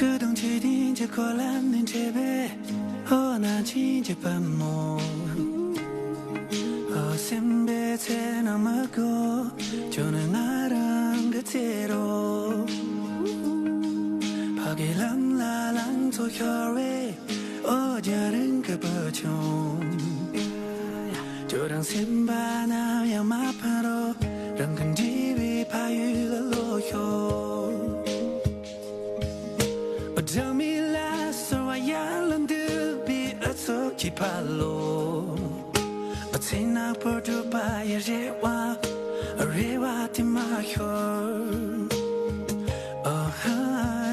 그동 지딘 골랐는 집에 허나 진짜 밤모 어셈베세 넘어고 저는 나랑 그대로 파기람 라랑 소혈에 어자른 그버총 저랑 셈바나 야마파로 랑근 집이 파유로요 어쩌밀라 소와얄런드 비어서 기팔로 어찌나 버두바야 레와 레와 티마효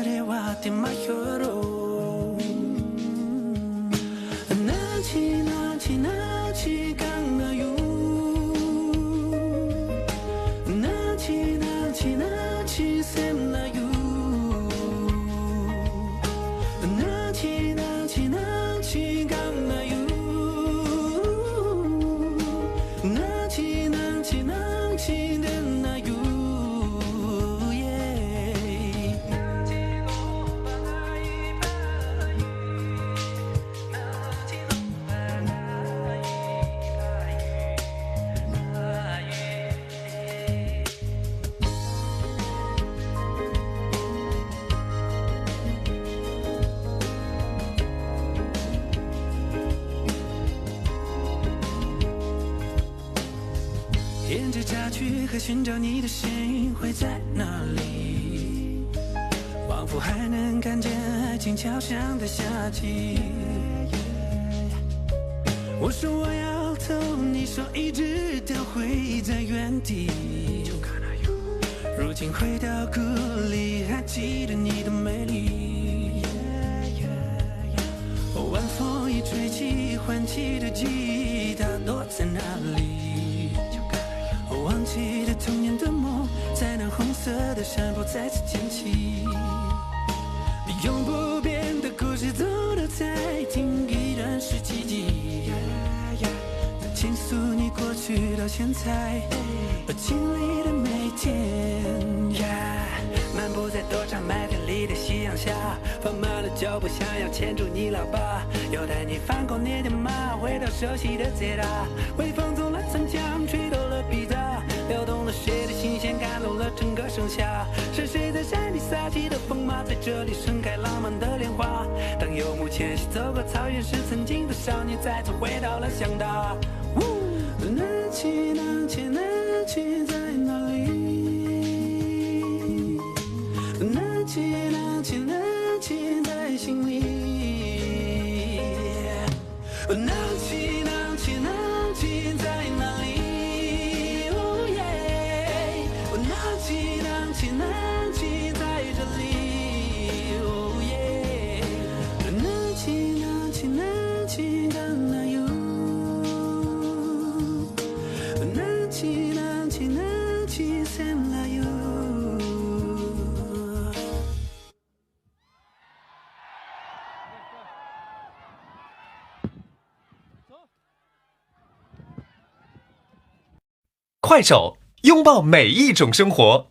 레와 티마효로 나치 나치 나치 강나요 나치 나치 나치 샘나요 나치 나치 나치 강나요 나치 나치 나치 됐나요沿着家具和寻找你的心会在哪里？仿佛还能看见爱情敲响的夏季。我说我要走，你说一直都会在原地。如今回到故里，还记得你的美丽。晚风一吹起，唤起的记忆，它躲在哪里？忘记了童年的梦，在那红色的山坡再次捡起。永不变的故事，走到再听依然是奇迹。倾诉你过去到现在经历的每天。漫步在多场麦田里的夕阳下，放慢了脚步，想要牵住你老爸，要带你翻过那条马，回到熟悉的街道。微风从蓝山墙吹动了皮带，撩动了谁的心弦，感动了整个盛夏。是谁在山里撒起的风马，在这里盛开浪漫的莲花。当游牧迁徙走过草原时，曾经的少年再次回到了乡大。那起那起那起在哪里？那起那起那起在心里。那起那起那起在哪里？哦耶！那起那起那起在这里。哦耶！那起那起那起的哪有？那起那起那起在哪有？快手，拥抱每一种生活。